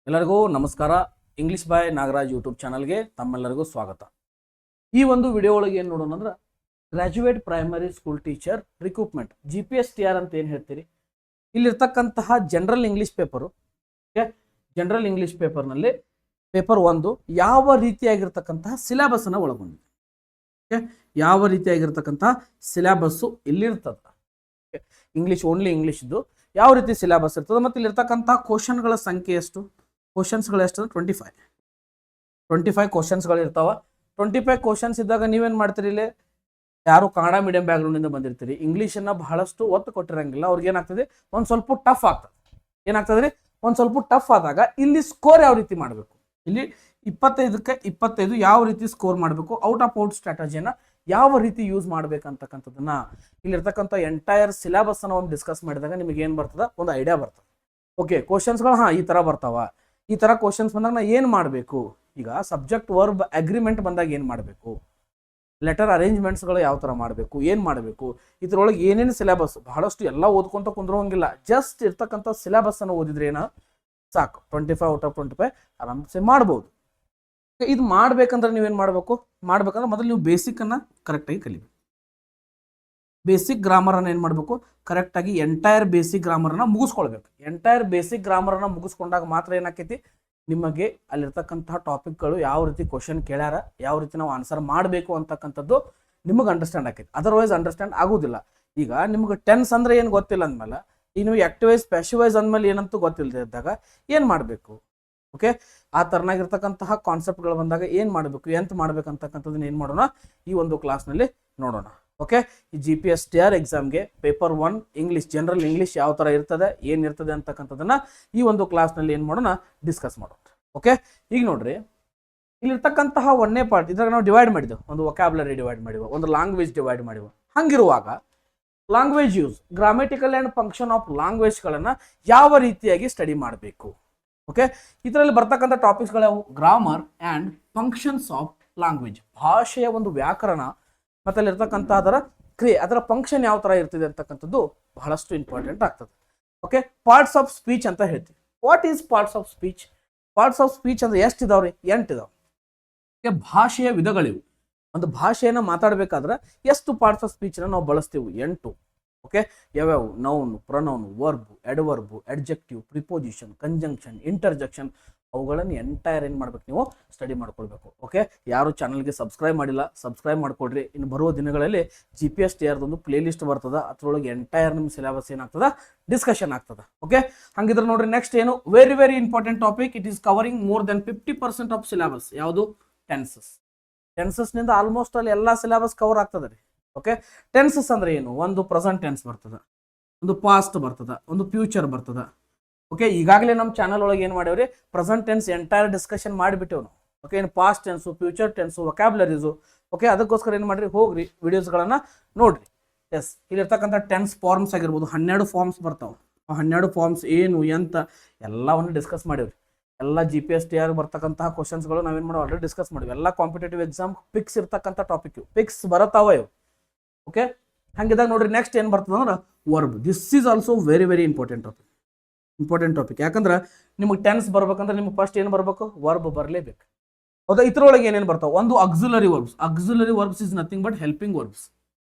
ಎಲ್ಲರಿಗೂ ನಮಸ್ಕಾರ. ಇಂಗ್ಲಿಷ್ ಬಾಯ್ ನಾಗರಾಜ್ ಯೂಟ್ಯೂಬ್ ಚಾನಲ್ಗೆ ತಮ್ಮೆಲ್ಲರಿಗೂ ಸ್ವಾಗತ. ಈ ಒಂದು ವಿಡಿಯೋ ಒಳಗೆ ಏನು ನೋಡೋಣ ಅಂದ್ರೆ graduate primary school teacher recruitment GPSTR ಅಂತ ಏನು ಹೇಳ್ತೀರಿ. ಇಲ್ಲಿರ್ತಕ್ಕಂತಹ general English paper, general English ಪೇಪರ್ನಲ್ಲಿ ಪೇಪರ್ 1 ಯಾವ ರೀತಿಯಾಗಿರ್ತಕ್ಕಂತಹ ಸಿಲೆಬಸ್ಸನ್ನು ಒಳಗೊಂಡಿದೆ. ಯಾವ ರೀತಿಯಾಗಿರ್ತಕ್ಕಂತಹ ಸಿಲೆಬಸ್ಸು ಇಲ್ಲಿರ್ತದೆ. ಇಂಗ್ಲಿಷ್ ಓನ್ಲಿ ಇಂಗ್ಲಿಷ್ದು ಯಾವ ರೀತಿ ಸಿಲೆಬಸ್ ಇರ್ತದೆ ಮತ್ತು ಇಲ್ಲಿರ್ತಕ್ಕಂತಹ ಕ್ವಶನ್ಗಳ ಸಂಖ್ಯೆ ಎಷ್ಟು, ಕ್ವಶನ್ಸ್ಗಳು ಎಷ್ಟು 25 ಕ್ವಶನ್ಸ್ಗಳು ಇರ್ತಾವ. 25 ಕ್ವಶನ್ಸ್ ಇದ್ದಾಗ ನೀವೇನು ಮಾಡ್ತೀರಿ, ಇಲ್ಲಿ ಯಾರು ಕನ್ನಡ ಮೀಡಿಯಂ ಬ್ಯಾಕ್ಗ್ರೌಂಡಿಂದ ಬಂದಿರ್ತೀರಿ, ಇಂಗ್ಲೀಷನ್ನು ಬಹಳಷ್ಟು ಒತ್ತು ಕೊಟ್ಟಿರಂಗಿಲ್ಲ, ಅವ್ರಿಗೆ ಏನಾಗ್ತದೆ ಒಂದು ಸ್ವಲ್ಪ ಟಫ್ ಆಗ್ತದೆ. ಏನಾಗ್ತದೆ ರೀ, ಒಂದು ಸ್ವಲ್ಪ ಟಫ್ ಆದಾಗ ಇಲ್ಲಿ ಸ್ಕೋರ್ ಯಾವ ರೀತಿ ಮಾಡಬೇಕು, ಇಲ್ಲಿ 25ಕ್ಕೆ 25 ಯಾವ ರೀತಿ ಸ್ಕೋರ್ ಮಾಡಬೇಕು, ಔಟ್ ಆಫ್ ಔಟ್ ಸ್ಟ್ರಾಟಜಿಯನ್ನು ಯಾವ ರೀತಿ ಯೂಸ್ ಮಾಡ್ಬೇಕಂತಕ್ಕಂಥದ್ದನ್ನ ಇಲ್ಲಿರ್ತಕ್ಕಂಥ ಎಂಟೈರ್ ಸಿಲೆಬಸ್ ಅನ್ನು ಒಂದು ಡಿಸ್ಕಸ್ ಮಾಡಿದಾಗ ನಿಮಗೆ ಏನು ಬರ್ತದೆ, ಒಂದು ಐಡಿಯಾ ಬರ್ತದೆ. ಓಕೆ, ಕ್ವಶನ್ಸ್ಗಳು ಈ ಥರ ಬರ್ತಾವ, ಈ ಥರ ಕ್ವಶನ್ಸ್ ಬಂದಾಗ ನಾ ಏನು ಮಾಡಬೇಕು, ಈಗ ಸಬ್ಜೆಕ್ಟ್ ವರ್ಬ್ ಅಗ್ರಿಮೆಂಟ್ ಬಂದಾಗ ಏನು ಮಾಡಬೇಕು, ಲೆಟರ್ ಅರೇಂಜ್ಮೆಂಟ್ಸ್ಗಳು ಯಾವ ಥರ ಮಾಡಬೇಕು, ಏನು ಮಾಡಬೇಕು, ಇದ್ರೊಳಗೆ ಏನೇನು ಸಿಲೆಬಸ್, ಬಹಳಷ್ಟು ಎಲ್ಲ ಓದ್ಕೊಂತ ಕುಂದ್ರೋಂಗಿಲ್ಲ, ಜಸ್ಟ್ ಇರ್ತಕ್ಕಂಥ ಸಿಲೆಬಸ್ಸನ್ನು ಓದಿದ್ರೆ ಏನೋ ಸಾಕು, 25 ಔಟ್ ಆಫ್ 25 ಆರಾಮ್ಸೆ ಮಾಡ್ಬೋದು. ಇದು ಮಾಡ್ಬೇಕಂದ್ರೆ ನೀವೇನು ಮಾಡ್ಬೇಕಂದ್ರೆ ಮೊದಲು ನೀವು ಬೇಸಿಕ್ಕನ್ನು ಕರೆಕ್ಟಾಗಿ ಕಲಿಬೇಕು. ಬೇಸಿಕ್ ಗ್ರಾಮರನ್ನು ಏನು ಮಾಡಬೇಕು, ಕರೆಕ್ಟಾಗಿ ಎಂಟೈರ್ ಬೇಸಿಕ್ ಗ್ರಾಮರನ್ನು ಮುಗಿಸ್ಕೊಳ್ಬೇಕು. ಎಂಟೈರ್ ಬೇಸಿಕ್ ಗ್ರಾಮರನ್ನು ಮುಗಿಸ್ಕೊಂಡಾಗ ಮಾತ್ರ ಏನಾಕೈತಿ, ನಿಮಗೆ ಅಲ್ಲಿರ್ತಕ್ಕಂತಹ ಟಾಪಿಕ್ಗಳು ಯಾವ ರೀತಿ ಕ್ವಶನ್ ಕೇಳ್ಯಾರ, ಯಾವ ರೀತಿ ನಾವು ಆನ್ಸರ್ ಮಾಡಬೇಕು ಅಂತಕ್ಕಂಥದ್ದು ನಿಮಗೆ ಅಂಡರ್ಸ್ಟ್ಯಾಂಡ್ ಆಕೈತಿ. ಅದರ್ವೈಸ್ ಅಂಡರ್ಸ್ಟ್ಯಾಂಡ್ ಆಗೋದಿಲ್ಲ. ಈಗ ನಿಮ್ಗೆ ಟೆನ್ಸ್ ಅಂದರೆ ಏನು ಗೊತ್ತಿಲ್ಲ ಅಂದಮೇಲೆ, ಈಗ ನೀವು ಆಕ್ಟಿವೈಸ್ ಪ್ಯಾಸಿವೈಸ್ ಅಂದಮೇಲೆ ಏನಂತೂ ಗೊತ್ತಿಲ್ಲದೆ ಇದ್ದಾಗ ಏನು ಮಾಡಬೇಕು. ಓಕೆ, ಆ ಥರನಾಗಿರ್ತಕ್ಕಂತಹ ಕಾನ್ಸೆಪ್ಟ್ಗಳು ಬಂದಾಗ ಏನು ಮಾಡಬೇಕು, ಎಂತ ಮಾಡ್ಬೇಕಂತಕ್ಕಂಥದ್ದನ್ನ ಏನು ಮಾಡೋಣ, ಈ ಒಂದು ಕ್ಲಾಸ್ನಲ್ಲಿ ನೋಡೋಣ. ಓಕೆ, ಈ GPSTR ಎಕ್ಸಾಮ್ಗೆ ಪೇಪರ್ 1 ಇಂಗ್ಲೀಷ್, ಜನರಲ್ ಇಂಗ್ಲೀಷ್ ಯಾವ ಥರ ಇರ್ತದೆ, ಏನಿರ್ತದೆ ಅಂತಕ್ಕಂಥದ್ದನ್ನ ಈ ಒಂದು ಕ್ಲಾಸ್ನಲ್ಲಿ ಏನು ಮಾಡೋಣ, ಡಿಸ್ಕಸ್ ಮಾಡೋಣ. ಓಕೆ, ಈಗ ನೋಡ್ರಿ, ಇಲ್ಲಿರ್ತಕ್ಕಂತಹ 1ನೇ ಪಾರ್ಟ್ ಇದ್ರಾಗ ನಾವು ಡಿವೈಡ್ ಮಾಡಿದೆವು, ಒಂದು ವೊಕ್ಯಾಬ್ಯುಲರಿ ಡಿವೈಡ್ ಮಾಡಿವ, ಒಂದು ಲ್ಯಾಂಗ್ವೇಜ್ ಡಿವೈಡ್ ಮಾಡಿವ. ಹಂಗಿರುವಾಗ language use, grammatical and function of ಲ್ಯಾಂಗ್ವೇಜ್ಗಳನ್ನು ಯಾವ ರೀತಿಯಾಗಿ ಸ್ಟಡಿ ಮಾಡಬೇಕು. ಓಕೆ, ಇದರಲ್ಲಿ ಬರ್ತಕ್ಕಂಥ ಟಾಪಿಕ್ಸ್ಗಳು ಯಾವುವು, grammar and functions of language, ಭಾಷೆಯ ಒಂದು ವ್ಯಾಕರಣ ಮತ್ತು ಅಲ್ಲಿರ್ತಕ್ಕಂಥ ಅದರ ಕ್ರಿಯೆ, ಅದರ ಫಂಕ್ಷನ್ ಯಾವ ಥರ ಇರ್ತದೆ ಅಂತಕ್ಕಂಥದ್ದು ಬಹಳಷ್ಟು ಇಂಪಾರ್ಟೆಂಟ್ ಆಗ್ತದೆ. ಓಕೆ, ಪಾರ್ಟ್ಸ್ ಆಫ್ ಸ್ಪೀಚ್ ಅಂತ ಹೇಳ್ತೀವಿ. What is parts of speech? Parts of speech ಅಂದರೆ ಎಷ್ಟು ಇದಾವ್ರಿ, 8 ಇದಾವೆ. ಭಾಷೆಯ ವಿಧಗಳಿವು. ಒಂದು ಭಾಷೆಯನ್ನು ಮಾತಾಡಬೇಕಾದ್ರೆ ಎಷ್ಟು ಪಾರ್ಟ್ಸ್ ಆಫ್ ಸ್ಪೀಚನ್ನು ನಾವು ಬಳಸ್ತೀವಿ, 8. ಓಕೆ, ಯಾವ್ಯಾವು, noun, pronoun, verb, adverb, adjective, preposition, conjunction, interjection, ಅವುಗಳನ್ನು ಎಂಟೈರ್ ಏನು ಮಾಡ್ಬೇಕು, ನೀವು ಸ್ಟಡಿ ಮಾಡ್ಕೊಳ್ಬೇಕು. ಓಕೆ, ಯಾರು ಚಾನಲ್ಗೆ ಸಬ್ಸ್ಕ್ರೈಬ್ ಮಾಡಿಲ್ಲ, ಸಬ್ಸ್ಕ್ರೈಬ್ ಮಾಡ್ಕೊಡ್ರಿ. ಇನ್ನು ಬರುವ ದಿನಗಳಲ್ಲಿ GPSTRದೊಂದು ಪ್ಲೇ ಲಿಸ್ಟ್ ಬರ್ತದೆ, ಅದರೊಳಗೆ ಎಂಟೈರ್ ನಿಮ್ಮ ಸಿಲೆಬಸ್ ಏನಾಗ್ತದೆ, ಡಿಸ್ಕಷನ್ ಆಗ್ತದೆ. ಓಕೆ, ಹಂಗಿದ್ರೆ ನೋಡ್ರಿ, ನೆಕ್ಸ್ಟ್ ಏನು, very very important topic, it is covering more than 50% of syllabus. ಯಾವುದು, ಟೆನ್ಸಸ್. ಟೆನ್ಸಸ್ನಿಂದ ಆಲ್ಮೋಸ್ಟ್ ಅಲ್ಲಿ ಎಲ್ಲ ಸಿಲೆಬಸ್ ಕವರ್ ಆಗ್ತದೆ ರೀ. ಓಕೆ, ಟೆನ್ಸಸ್ ಅಂದ್ರೆ ಏನು, ಒಂದು ಪ್ರೆಸೆಂಟ್ ಟೆನ್ಸ್ ಬರ್ತದೆ, ಒಂದು ಪಾಸ್ಟ್ ಬರ್ತದೆ, ಒಂದು ಫ್ಯೂಚರ್ ಬರ್ತದೆ. ಓಕೆ, ಈಗಾಗಲೇ ನಮ್ಮ ಚಾನಲ್ ಒಳಗೆ ಏನು ಮಾಡ್ಯಾವ್ರಿ, ಪ್ರೆಸೆಂಟ್ ಟೆನ್ಸ್ ಎಂಟೈರ್ ಡಿಸ್ಕಷನ್ ಮಾಡಿಬಿಟ್ಟೆವು ನಾವು. ಓಕೆ, ಏನು past tense, future tense, vocabularies. Okay, ಅದಕ್ಕೋಸ್ಕರ ಏನು ಮಾಡಿರಿ, ಹೋಗ್ರಿ ವಿಡಿಯೋಸ್ಗಳನ್ನು ನೋಡ್ರಿ. ಎಸ್, ಇಲ್ಲಿರ್ತಕ್ಕಂಥ ಟೆನ್ಸ್ ಫಾರ್ಮ್ಸ್ ಆಗಿರ್ಬೋದು, 12 ಫಾರ್ಮ್ಸ್ ಬರ್ತಾವೆ. ಆ 12 ಫಾರ್ಮ್ಸ್ ಏನು ಎಂತ ಎಲ್ಲವನ್ನು ಡಿಸ್ಕಸ್ ಮಾಡಿವ್ರಿ. ಎಲ್ಲ GPSTR ಬರ್ತಕ್ಕಂತಹ ಕ್ವಶನ್ಸ್ಗಳು ನಾವೇನು ಮಾಡೋ ಆಲ್ರೆಡಿ ಡಿಸ್ಕಸ್ ಮಾಡಿವಿ. ಎಲ್ಲ ಕಾಂಪಿಟೇಟಿವ್ ಎಕ್ಸಾಮ್ ಪಿಕ್ಸ್ ಇರ್ತಕ್ಕಂಥ ಟಾಪಿಕ್, ಪಿಕ್ಸ್ ಬರತ್ತಾವ ಇವು. ಓಕೆ, ಹಂಗಿದಾಗ ನೋಡ್ರಿ, ನೆಕ್ಸ್ಟ್ ಏನು ಬರ್ತದೆ ಅಂದ್ರೆ verb. This is also very very important topic. ಯಾಕಂದ್ರೆ ನಿಮಗೆ ಟೆನ್ಸ್ ಬರ್ಬೇಕಂದ್ರೆ ನಿಮ್ಗೆ ಫಸ್ಟ್ ಏನು ಬರಬೇಕು, ವರ್ಬ್ ಬರಲೇಬೇಕು. ಹೌದಾ, ಇದ್ರೊಳಗೆ ಏನೇನು ಬರ್ತಾವೆ, ಒಂದು auxiliary verbs. Auxiliary verbs is nothing but helping verbs.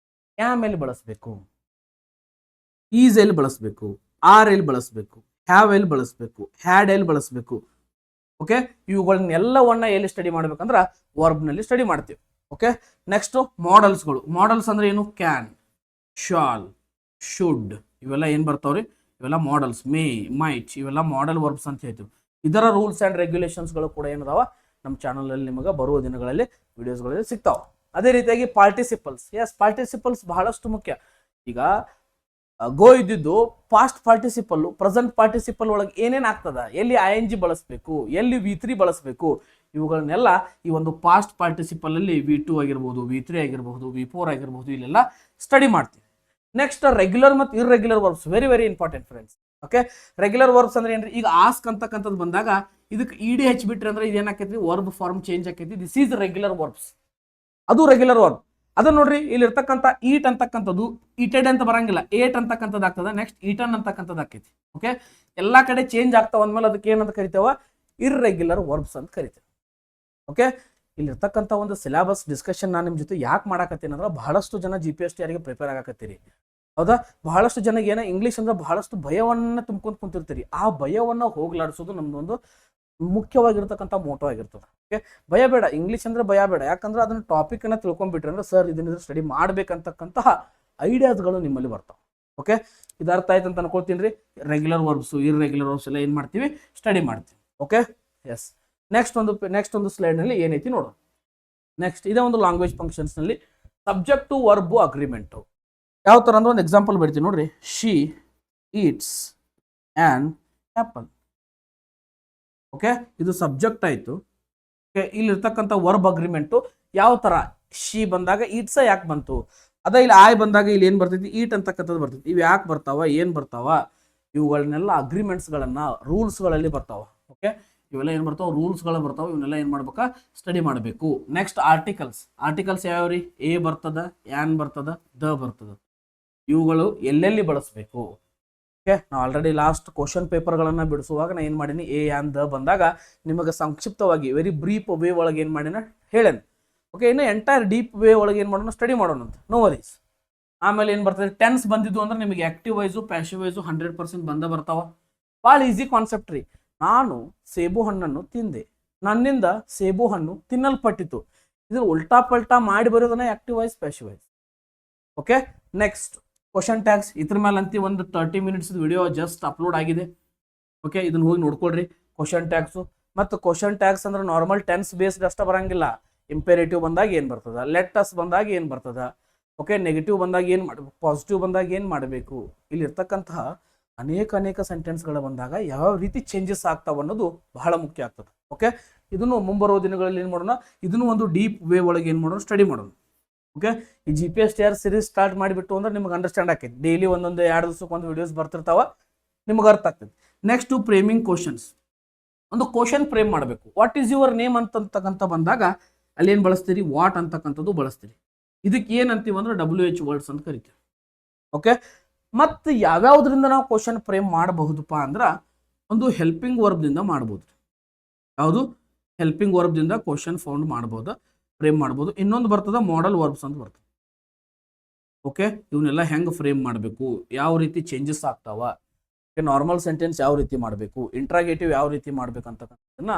ಎಲ್ಲಿ ಬಳಸಬೇಕು, ಈಸ್ ಎಲ್ಲಿ ಬಳಸಬೇಕು, ಆರ್ ಎಲ್ಲಿ ಬಳಸಬೇಕು, ಹ್ಯಾವ್ ಎಲ್ಲಿ ಬಳಸಬೇಕು, ಹ್ಯಾಡ್ ಎಲ್ಲಿ ಬಳಸಬೇಕು. ಓಕೆ, ಇವುಗಳನ್ನೆಲ್ಲವನ್ನ ಎಲ್ಲಿ ಸ್ಟಡಿ ಮಾಡ್ಬೇಕಂದ್ರೆ ವರ್ಬ್ನಲ್ಲಿ ಸ್ಟಡಿ ಮಾಡ್ತೀವಿ. ಓಕೆ, ನೆಕ್ಸ್ಟ್ ಮಾಡಲ್ಸ್ಗಳು. ಮಾಡಲ್ಸ್ ಅಂದ್ರೆ ಏನು, ಕ್ಯಾನ್, ಶಾಲ್, ಶುಡ್, ಇವೆಲ್ಲ ಏನು ಬರ್ತಾವ್ರಿ, ಇವೆಲ್ಲ ಮಾಡಲ್ಸ್. ಮೇ, ಮೈಟ್, ಇವೆಲ್ಲ ಮಾಡಲ್ ವರ್ಬ್ಸ್ ಅಂತ ಹೇಳ್ತೀವಿ. ಇದರ ರೂಲ್ಸ್ ಆ್ಯಂಡ್ ರೆಗ್ಯುಲೇಷನ್ಸ್ಗಳು ಕೂಡ ಏನದಾವ ನಮ್ಮ ಚಾನಲಲ್ಲಿ ನಿಮಗೆ ಬರುವ ದಿನಗಳಲ್ಲಿ ವಿಡಿಯೋಸ್ಗಳಲ್ಲಿ ಸಿಗ್ತಾವೆ. ಅದೇ ರೀತಿಯಾಗಿ ಪಾರ್ಟಿಸಿಪಲ್ಸ್. ಎಸ್, ಪಾರ್ಟಿಸಿಪಲ್ಸ್ ಬಹಳಷ್ಟು ಮುಖ್ಯ. ಈಗ ಗೋ ಇದ್ದಿದ್ದು ಪಾಸ್ಟ್ ಪಾರ್ಟಿಸಿಪಲ್ಲು, ಪ್ರೆಸೆಂಟ್ ಪಾರ್ಟಿಸಿಪಲ್ ಒಳಗೆ ಏನೇನು ಆಗ್ತದೆ, ಎಲ್ಲಿ ING ಬಳಸಬೇಕು, ಎಲ್ಲಿ V3 ಬಳಸಬೇಕು, ಇವುಗಳನ್ನೆಲ್ಲ ಈ ಒಂದು ಪಾಸ್ಟ್ ಪಾರ್ಟಿಸಿಪಲ್ ಅಲ್ಲಿ V2 ಆಗಿರ್ಬೋದು, V3 ಆಗಿರ್ಬೋದು, V4 ಆಗಿರ್ಬೋದು, ಇಲ್ಲೆಲ್ಲ ಸ್ಟಡಿ ಮಾಡ್ತೀವಿ. ನೆಕ್ಸ್ಟ್ ರೆಗ್ಯುಲರ್ ಮತ್ತು irregular verbs, very very important friends. Okay, regular verbs ಅಂದ್ರೆ ಏನ್ರಿ, ಈಗ ಆಸ್ಕ್ ಅಂತಕ್ಕಂಥದ್ದು ಬಂದಾಗ ಇದಕ್ಕೆ ED ಹಚ್ಚಿಬಿಟ್ರಿ ಅಂದ್ರೆ ಇದು ಏನಾಕೈತಿ, ವರ್ಬ್ ಫಾರ್ಮ್ ಚೇಂಜ್ ಆಕೈತಿ. ದಿಸ್ ಈಸ್ ರೆಗ್ಯುಲರ್ ವರ್ಬ್ಸ್, ಅದು ರೆಗ್ಯುಲರ್ ವರ್ಬ್. ಅದನ್ನ ನೋಡ್ರಿ, ಇಲ್ಲಿ ಇರ್ತಕ್ಕಂಥ ಈಟ್ ಅಂತಕ್ಕಂಥದ್ದು ಈಟೆಡ್ ಅಂತ ಬರಂಗಿಲ್ಲ, ಏಟ್ ಅಂತಕ್ಕಂಥದ್ದು ಆಗ್ತದೆ. ನೆಕ್ಸ್ಟ್ ಈಟನ್ ಅಂತಕ್ಕಂಥದ್ದು ಆಕೈತಿ. ಓಕೆ, ಎಲ್ಲಾ ಕಡೆ ಚೇಂಜ್ ಆಗ್ತಾವ ಅಂದ್ಮೇಲೆ ಅದಕ್ಕೆ ಏನಂತ ಕರಿತೇವ, ಇರ್ರೆಗ್ಯುಲರ್ ವರ್ಬ್ಸ್ ಅಂತ ಕರಿತೀವಿ. ಓಕೆ, ಇಲ್ಲಿರ್ತಕ್ಕಂಥ ಒಂದು ಸಿಲೆಬಸ್ ಡಿಸ್ಕಷನ್ ನಾನು ನಿಮ್ಮ ಜೊತೆ ಯಾಕೆ ಮಾಡಾಕತ್ತೀನಿ ಅಂದ್ರೆ ಬಹಳಷ್ಟು ಜನ GPSTRಗೆ ಪ್ರಿಪೇರ್ ಆಗಕತ್ತೀರಿ. ಹೌದಾ, ಬಹಳಷ್ಟು ಜನಕ್ಕೆ ಏನೋ ಇಂಗ್ಲೀಷ್ ಅಂದ್ರೆ ಬಹಳಷ್ಟು ಭಯವನ್ನ ತುಂಬ್ಕೊಂಡು ಕುಂತಿರ್ತೀರಿ. ಆ ಭಯವನ್ನ ಹೋಗ್ಲಾಡಿಸೋದು ನಮ್ದೊಂದು ಮುಖ್ಯವಾಗಿರ್ತಕ್ಕಂಥ ಮೋಟೋ ಆಗಿರ್ತದೆ. ಓಕೆ, ಭಯ ಬೇಡ, ಇಂಗ್ಲೀಷ್ ಅಂದ್ರೆ ಭಯ ಬೇಡ. ಯಾಕಂದ್ರೆ ಅದನ್ನ ಟಾಪಿಕ್ ಅನ್ನ ತಿಳ್ಕೊಂಡ್ಬಿಟ್ರೆ ಅಂದ್ರೆ ಸರ್ ಇದನ್ನ ಸ್ಟಡಿ ಮಾಡ್ಬೇಕಂತಕ್ಕಂತಹ ಐಡಿಯಾಸ್ಗಳು ನಿಮ್ಮಲ್ಲಿ ಬರ್ತಾವೆ. ಓಕೆ, ಇದು ಅರ್ಥ ಆಯ್ತು ಅಂತ ಅನ್ಕೊಳ್ತೀನಿ ರೀ. ರೆಗ್ಯುಲರ್ ವರ್ಬ್ಸು ಇರ್ರೆಗ್ಯುಲರ್ ವರ್ಬ್ಸ್ ಎಲ್ಲ ಏನು ಮಾಡ್ತೀವಿ, ಸ್ಟಡಿ ಮಾಡ್ತೀವಿ. Okay, S. ನೆಕ್ಸ್ಟ್ ಒಂದು ಸ್ಲೈಡ್ನಲ್ಲಿ ಏನೈತಿ ನೋಡು. ನೆಕ್ಸ್ಟ್ ಇದೇ ಒಂದು ಲ್ಯಾಂಗ್ವೇಜ್ ಫಂಕ್ಷನ್ಸ್ನಲ್ಲಿ ಸಬ್ಜೆಕ್ಟು ವರ್ಬು ಅಗ್ರಿಮೆಂಟು ಯಾವ ಥರ ಅಂದ್ರೆ ಒಂದು ಎಕ್ಸಾಂಪಲ್ ಬರ್ತೀವಿ ನೋಡ್ರಿ. She eats an apple. Okay, ಇದು ಸಬ್ಜೆಕ್ಟ್ ಆಯಿತು. ಓಕೆ, ಇಲ್ಲಿರ್ತಕ್ಕಂಥ ವರ್ಬ್ ಅಗ್ರಿಮೆಂಟು ಯಾವ ಥರ, ಶಿ ಬಂದಾಗ ಈಟ್ಸ ಯಾಕೆ ಬಂತು, ಅದ ಇಲ್ಲಿ ಆಯ್ ಬಂದಾಗ ಇಲ್ಲಿ ಏನು ಬರ್ತೈತಿ, ಈಟ್ ಅಂತಕ್ಕಂಥದ್ದು ಬರ್ತೈತಿ. ಇವು ಯಾಕೆ ಬರ್ತಾವ, ಏನು ಬರ್ತಾವ, ಇವುಗಳನ್ನೆಲ್ಲ ಅಗ್ರಿಮೆಂಟ್ಸ್ಗಳನ್ನು ರೂಲ್ಸ್ಗಳಲ್ಲಿ ಬರ್ತಾವ. ಓಕೆ, ಇವೆಲ್ಲ ಏನು ಬರ್ತಾವೆ, ರೂಲ್ಸ್ಗಳು ಬರ್ತಾವೆ. ಇವನ್ನೆಲ್ಲ ಏನು ಮಾಡ್ಬೇಕಾ, ಸ್ಟಡಿ ಮಾಡಬೇಕು. ನೆಕ್ಸ್ಟ್ ಆರ್ಟಿಕಲ್ಸ್ ಯಾವ್ಯಾವ್ರಿ, ಎ ಬರ್ತದ, ಆ್ಯನ್ ಬರ್ತದ, ದ ಬರ್ತದ. ಇವುಗಳು ಎಲ್ಲೆಲ್ಲಿ ಬಳಸಬೇಕು. ಓಕೆ, ನಾವು ಆಲ್ರೆಡಿ ಲಾಸ್ಟ್ ಕ್ವಶನ್ ಪೇಪರ್ಗಳನ್ನು ಬಿಡಿಸುವಾಗ ನಾನು ಏನು ಮಾಡೀನಿ, ಎ ಆ್ಯನ್ ದ ಬಂದಾಗ ನಿಮಗೆ ಸಂಕ್ಷಿಪ್ತವಾಗಿ ವೆರಿ ಬ್ರೀಫ್ ವೇ ಒಳಗೆ ಏನು ಮಾಡಿನ ಹೇಳೇನೆ. ಓಕೆ, ಇನ್ನು ಎಂಟೈರ್ ಡೀಪ್ ವೇ ಒಳಗೆ ಏನು ಮಾಡೋಣ, ಸ್ಟಡಿ ಮಾಡೋಣ ಅಂತ. No worries. ಆಮೇಲೆ ಏನು ಬರ್ತದೆ, ಟೆನ್ಸ್ ಬಂದಿದ್ದು ಅಂದ್ರೆ ನಿಮಗೆ ಆಕ್ಟಿವ್ ವೈಸು ಪ್ಯಾಸಿವ್ ವೈಸು 100% ಬಂದ ಬರ್ತಾವ. ಭಾಳ ಈಸಿ ಕಾನ್ಸೆಪ್ಟ್ ರೀ. ನಾನು ಸೇಬು ಹಣ್ಣನ್ನು ತಿಂದೆ, ನನ್ನಿಂದ ಸೇಬು ಹಣ್ಣು ತಿನ್ನಲ್ಪಟ್ಟಿತು. ಇದು ಉಲ್ಟಾ ಪಲ್ಟಾ ಮಾಡಿ ಬರೋದನ್ನ active voice passive voice. Okay, next question tags. ಇದ್ರ ಮೇಲೆ ಅಂತಿ ಒಂದು 30 ಮಿನಿಟ್ಸ್ ವಿಡಿಯೋ ಜಸ್ಟ್ ಅಪ್ಲೋಡ್ ಆಗಿದೆ. ಓಕೆ, ಇದನ್ನ ಹೋಗಿ ನೋಡ್ಕೊಳ್ರಿ. ಕ್ವಶನ್ ಟ್ಯಾಗ್ಸು ಮತ್ತು ಕ್ವಶನ್ ಟ್ಯಾಗ್ಸ್ ಅಂದ್ರೆ ನಾರ್ಮಲ್ ಟೆನ್ಸ್ ಬೇಸ್ಡ್ ಅಷ್ಟೇ ಬರಂಗಿಲ್ಲ. ಇಂಪೇರೇಟಿವ್ ಬಂದಾಗ ಏನು ಬರ್ತದ, ಲೆಟಸ್ ಬಂದಾಗ ಏನು ಬರ್ತದ, ಓಕೆ, ನೆಗೆಟಿವ್ ಬಂದಾಗ ಏನು ಮಾಡಬೇಕು, ಪಾಸಿಟಿವ್ ಬಂದಾಗ ಏನು ಮಾಡಬೇಕು, ಇಲ್ಲಿ ಇರ್ತಕ್ಕಂತಹ ಅನೇಕ ಸೆಂಟೆನ್ಸ್ಗಳು ಬಂದಾಗ ಯಾವ ರೀತಿ ಚೇಂಜಸ್ ಆಗ್ತಾವ ಅನ್ನೋದು ಬಹಳ ಮುಖ್ಯ ಆಗ್ತದೆ. ಓಕೆ, ಇದನ್ನು ಮುಂಬರುವ ದಿನಗಳಲ್ಲಿ ಏನು ಮಾಡೋಣ, ಇದನ್ನು ಒಂದು ಡೀಪ್ ವೇ ಒಳಗೆ ಏನು ಮಾಡೋಣ, ಸ್ಟಡಿ ಮಾಡೋಣ. ಓಕೆ, ಈ GPSTR ಸೀರೀಸ್ ಸ್ಟಾರ್ಟ್ ಮಾಡಿಬಿಟ್ಟು ಅಂದ್ರೆ ನಿಮ್ಗೆ ಅಂಡರ್ಸ್ಟ್ಯಾಂಡ್ ಆಕೈತಿ. ಡೈಲಿ ಒಂದೊಂದು 2 ದಿವಸಕ್ಕೆ ಒಂದು ವಿಡಿಯೋಸ್ ಬರ್ತಿರ್ತಾವ, ನಿಮ್ಗೆ ಅರ್ಥ ಆಗ್ತದೆ. Next framing questions. ಒಂದು ಕ್ವಶನ್ ಫ್ರೇಮ್ ಮಾಡಬೇಕು. ವಾಟ್ ಈಸ್ ಯುವರ್ ನೇಮ್ ಅಂತಕ್ಕಂಥ ಬಂದಾಗ ಅಲ್ಲಿ ಏನು ಬಳಸ್ತೀರಿ, ವಾಟ್ ಅಂತಕ್ಕಂಥದ್ದು ಬಳಸ್ತೀರಿ. ಇದಕ್ಕೆ ಏನಂತೀವಿ ಅಂದ್ರೆ WH ವರ್ಡ್ಸ್ ಅಂತ ಕರಿತೀವಿ. ಓಕೆ, ಮತ್ತು ಯಾವ್ಯಾವುದರಿಂದ ನಾವು ಕ್ವಶನ್ ಫ್ರೇಮ್ ಮಾಡಬಹುದಪ್ಪ ಅಂದ್ರೆ ಒಂದು ಹೆಲ್ಪಿಂಗ್ ವರ್ಬ್ದಿಂದ ಮಾಡ್ಬೋದು. ಯಾವುದು, ಹೆಲ್ಪಿಂಗ್ ವರ್ಬ್ದಿಂದ ಕ್ವಶನ್ ಫೌಂಡ್ ಮಾಡ್ಬೋದು, ಫ್ರೇಮ್ ಮಾಡ್ಬೋದು. ಇನ್ನೊಂದು ಬರ್ತದ ಮಾಡೆಲ್ ವರ್ಬ್ಸ್ ಅಂತ ಬರ್ತದೆ. ಓಕೆ, ಇವನ್ನೆಲ್ಲ ಹೆಂಗೆ ಫ್ರೇಮ್ ಮಾಡಬೇಕು, ಯಾವ ರೀತಿ ಚೇಂಜಸ್ ಆಗ್ತಾವ, ನಾರ್ಮಲ್ ಸೆಂಟೆನ್ಸ್ ಯಾವ ರೀತಿ ಮಾಡಬೇಕು, ಇಂಟ್ರಾಗೇಟಿವ್ ಯಾವ ರೀತಿ ಮಾಡ್ಬೇಕಂತಕ್ಕಂಥದ್ದನ್ನ